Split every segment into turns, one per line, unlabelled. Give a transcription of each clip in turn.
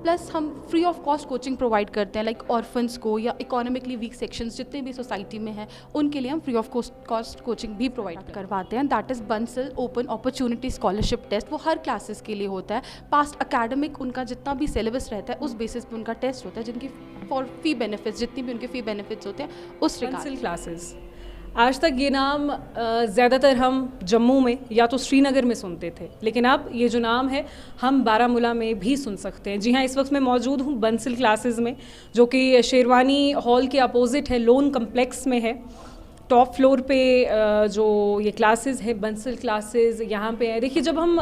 Plus हम free of cost coaching provide करते हैं, लाइक ऑर्फन्स को या इकोनॉमिकली वीक सेक्शंस जितने भी सोसाइटी में हैं उनके लिए हम फ्री ऑफ कॉस्ट कोचिंग भी प्रोवाइड करवाते हैं। That is Bansal open opportunity scholarship test. वो हर क्लासेस के लिए होता है। पास्ट अकेडमिक उनका जितना भी सिलेबस रहता है उस बेसिस पे उनका टेस्ट होता है, जिनकी फॉर फी बेनिफिट्स जितनी भी उनके फी बेनिफिट्स होते हैं उस रिगार्ड।
क्लासेस आज तक ये नाम ज़्यादातर हम जम्मू में या तो श्रीनगर में सुनते थे, लेकिन अब ये जो नाम है हम बारामूला में भी सुन सकते हैं। जी हाँ, इस वक्त मैं मौजूद हूँ बंसल क्लासेस में, जो कि शेरवानी हॉल के अपोजिट है, लोन कम्प्लेक्स में है। टॉप फ्लोर पे जो ये क्लासेस है बंसल क्लासेस यहाँ पे है। देखिए, जब हम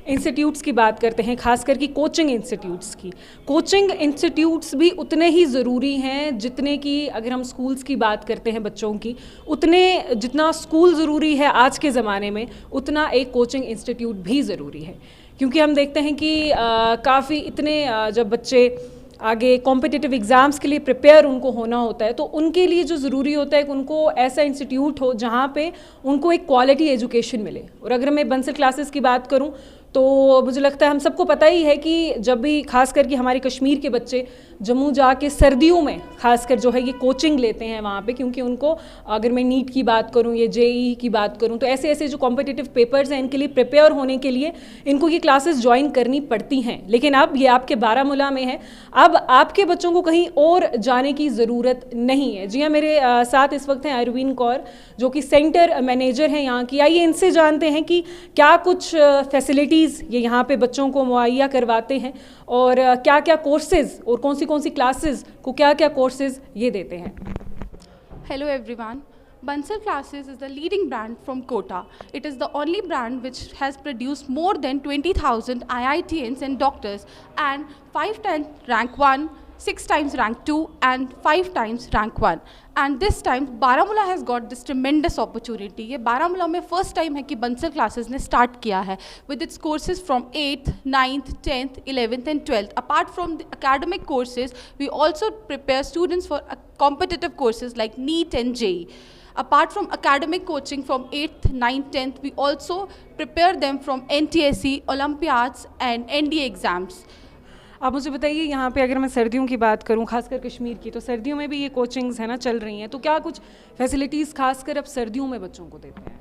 इंस्टीट्यूट्स की बात करते हैं, खासकर की कोचिंग इंस्टीट्यूट्स की, कोचिंग इंस्टीट्यूट्स भी उतने ही ज़रूरी हैं जितने कि अगर हम स्कूल्स की बात करते हैं बच्चों की, उतने जितना स्कूल ज़रूरी है आज के ज़माने में उतना एक कोचिंग इंस्टीट्यूट भी ज़रूरी है। क्योंकि हम देखते हैं कि काफ़ी इतने जब बच्चे आगे कॉम्पिटिटिव एग्ज़ाम्स के लिए प्रिपेयर उनको होना होता है, तो उनके लिए जो ज़रूरी होता है कि उनको ऐसा इंस्टीट्यूट हो जहाँ पे उनको एक क्वालिटी एजुकेशन मिले। और अगर मैं बंसल क्लासेस की बात करूँ तो मुझे लगता है हम सबको पता ही है कि जब भी खास करके हमारे कश्मीर के बच्चे जम्मू जाके सर्दियों में खासकर जो है ये कोचिंग लेते हैं वहाँ पे, क्योंकि उनको अगर मैं नीट की बात करूँ या जेईई की बात करूँ तो ऐसे ऐसे जो कॉम्पिटिटिव पेपर्स हैं इनके लिए प्रिपेयर होने के लिए इनको ये क्लासेस ज्वाइन करनी पड़ती हैं। लेकिन अब ये आपके बारामूला में है, अब आपके बच्चों को कहीं और जाने की ज़रूरत नहीं है। जी हाँ, मेरे साथ इस वक्त हैं अरविंद कौर, जो कि सेंटर मैनेजर हैं यहाँ की। आइए इनसे जानते हैं कि क्या कुछ फैसिलिटीज़ ये यहाँ पे बच्चों को मुहैया करवाते हैं और क्या क्या कोर्सेज़ और कौन सी क्लासेस को क्या क्या कोर्सेज़ ये देते हैं।
Hello everyone. Bansal Classes is the leading brand from Kota. It is the only brand which has produced more than 20,000 IITians and doctors, and 5 times rank 1, 6 times rank 2 and 5 times rank 1. And this time Baramulla has got this tremendous opportunity. ये बारामूला में first time है कि Bansal classes ने start किया है with its courses from 8th, 9th, 10th, 11th and 12th. Apart from the academic courses, we also prepare students for competitive courses like NEET and JEE. Apart from academic coaching from 8th, 9th, 10th, we also prepare them from NTSE, Olympiads and NDA exams.
आप मुझे बताइए, यहाँ पे अगर मैं सर्दियों की बात करूँ, खासकर कश्मीर की, तो सर्दियों में भी ये कोचिंग्स है ना चल रही हैं, तो क्या कुछ फैसिलिटीज़ खासकर अब सर्दियों में बच्चों को देते हैं?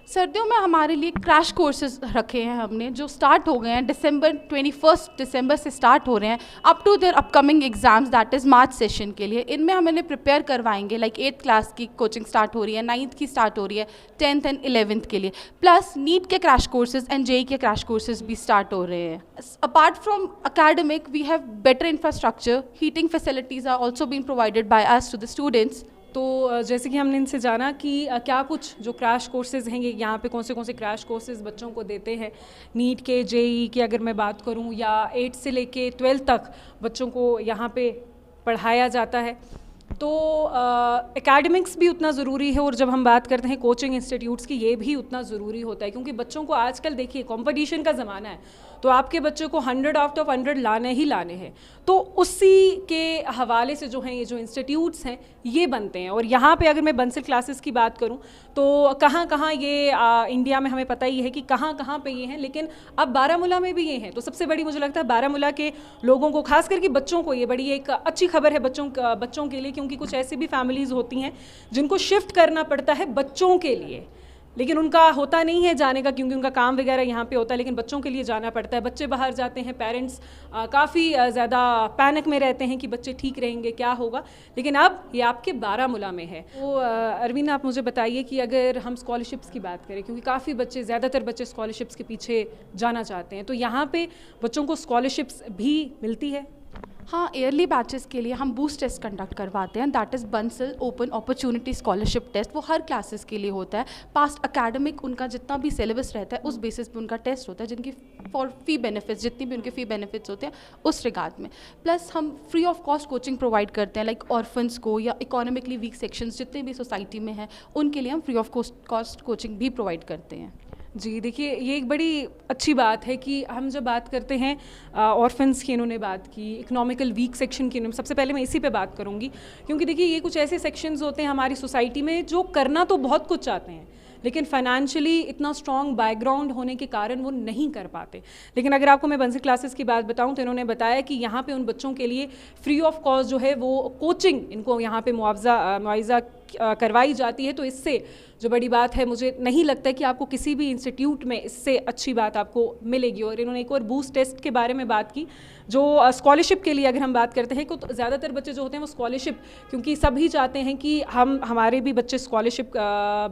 सर्दियों में हमारे लिए क्रैश कोर्सेज रखे हैं हमने, जो स्टार्ट हो गए हैं दिसंबर 21 दिसंबर से स्टार्ट हो रहे हैं up to their upcoming exams, that is March session के लिए। इनमें हम इन्हें प्रिपेयर करवाएंगे, लाइक 8th क्लास की कोचिंग स्टार्ट हो रही है, 9th की स्टार्ट हो रही है, 10th एंड 11th के लिए, प्लस नीट के क्रैश कोर्सेज एंड जेई के क्रैश कोर्सेज भी स्टार्ट हो रहे हैं। Apart from academic we have better infrastructure, heating facilities are also being provided by us to the students.
तो जैसे कि हमने इनसे जाना कि क्या कुछ जो क्रैश कोर्सेज़ हैं ये यहाँ पे कौन से क्रैश कोर्सेज़ बच्चों को देते हैं। नीट के, जेईई की अगर मैं बात करूँ, या 8 से लेके 12 तक बच्चों को यहाँ पे पढ़ाया जाता है। तो एकेडमिक्स भी उतना ज़रूरी है, और जब हम बात करते हैं कोचिंग इंस्टीट्यूट्स की, ये भी उतना ज़रूरी होता है, क्योंकि बच्चों को आजकल देखिए कंपटीशन का ज़माना है, तो आपके बच्चे को 100 आउट ऑफ 100 लाने ही लाने हैं। तो उसी के हवाले से जो हैं ये जो इंस्टीट्यूट्स हैं ये बनते हैं। और यहाँ पे अगर मैं बंसल क्लासेस की बात करूँ तो कहाँ कहाँ ये इंडिया में हमें पता ही है कि कहाँ कहाँ पे ये हैं, लेकिन अब बारामूला में भी ये हैं। तो सबसे बड़ी मुझे लगता है बारामूला के लोगों को, खास करके बच्चों को, ये बड़ी एक अच्छी खबर है बच्चों के लिए, क्योंकि कुछ ऐसी भी फैमिलीज़ होती हैं जिनको शिफ्ट करना पड़ता है बच्चों के लिए, लेकिन उनका होता नहीं है जाने का क्योंकि उनका काम वगैरह यहाँ पे होता है, लेकिन बच्चों के लिए जाना पड़ता है। बच्चे बाहर जाते हैं, पेरेंट्स काफ़ी ज़्यादा पैनिक में रहते हैं कि बच्चे ठीक रहेंगे, क्या होगा, लेकिन अब ये आपके बारामूला में है। तो अरविंद, आप मुझे बताइए कि अगर हम स्कॉलरशिप्स की बात करें, क्योंकि काफ़ी बच्चे, ज़्यादातर बच्चे स्कॉलरशिप्स के पीछे जाना चाहते हैं, तो यहाँ पर बच्चों को स्कॉलरशिप्स भी मिलती है?
हाँ, ईयरली बैचेस के लिए हम बूस्ट टेस्ट कंडक्ट करवाते हैं, that is Bansal open opportunity scholarship test. वो हर क्लासेस के लिए होता है। पास्ट अकेडमिक उनका जितना भी सिलेबस रहता है उस बेसिस पे उनका टेस्ट होता है, जिनकी फॉर फी बेनिफिट्स जितनी भी उनके फी बेनिफिट्स होते हैं उस रिगार्ड में। प्लस हम free of cost coaching provide करते हैं, लाइक ऑर्फन्स को या इकोनॉमिकली वीक सेक्शंस जितने भी सोसाइटी में हैं उनके लिए हम फ्री ऑफ कॉस्ट कोचिंग भी प्रोवाइड करते हैं।
जी, देखिए, ये एक बड़ी अच्छी बात है कि हम जब बात करते हैं ऑर्फन्स की, इन्होंने बात की, इकोनॉमिकल वीक सेक्शन की, सबसे पहले मैं इसी पे बात करूँगी, क्योंकि देखिए ये कुछ ऐसे सेक्शंस होते हैं हमारी सोसाइटी में जो करना तो बहुत कुछ चाहते हैं, लेकिन फाइनेंशियली इतना स्ट्रॉन्ग बैकग्राउंड होने के कारण वो नहीं कर पाते। लेकिन अगर आपको मैं बंसल क्लासेस की बात बताऊं तो इन्होंने बताया कि यहाँ पे उन बच्चों के लिए फ्री ऑफ कॉस्ट जो है वो कोचिंग इनको यहाँ पे मुआवजा करवाई जाती है। तो इससे जो बड़ी बात है, मुझे नहीं लगता कि आपको किसी भी इंस्टीट्यूट में इससे अच्छी बात आपको मिलेगी। और इन्होंने एक और बूस्ट टेस्ट के बारे में बात की, जो स्कॉलरशिप के लिए अगर हम बात करते हैं तो ज़्यादातर बच्चे जो होते हैं वो स्कॉलरशिप, क्योंकि सभी चाहते हैं कि हमारे भी बच्चे स्कॉलरशिप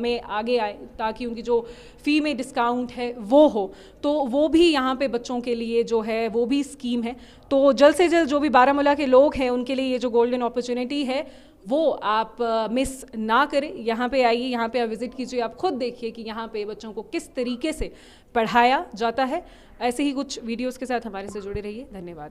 में आगे आए ताकि उनकी जो फ़ी में डिस्काउंट है वो हो, तो वो भी यहाँ पे बच्चों के लिए जो है वो भी स्कीम है। तो जल्द से जल्द जो भी बारामूला के लोग हैं उनके लिए ये जो गोल्डन अपॉर्चुनिटी है वो आप मिस ना करें। यहाँ पे आइए, यहाँ पे आप विज़िट कीजिए, आप खुद देखिए कि यहाँ पे बच्चों को किस तरीके से पढ़ाया जाता है। ऐसे ही कुछ वीडियोस के साथ हमारे से जुड़े रहिए। धन्यवाद।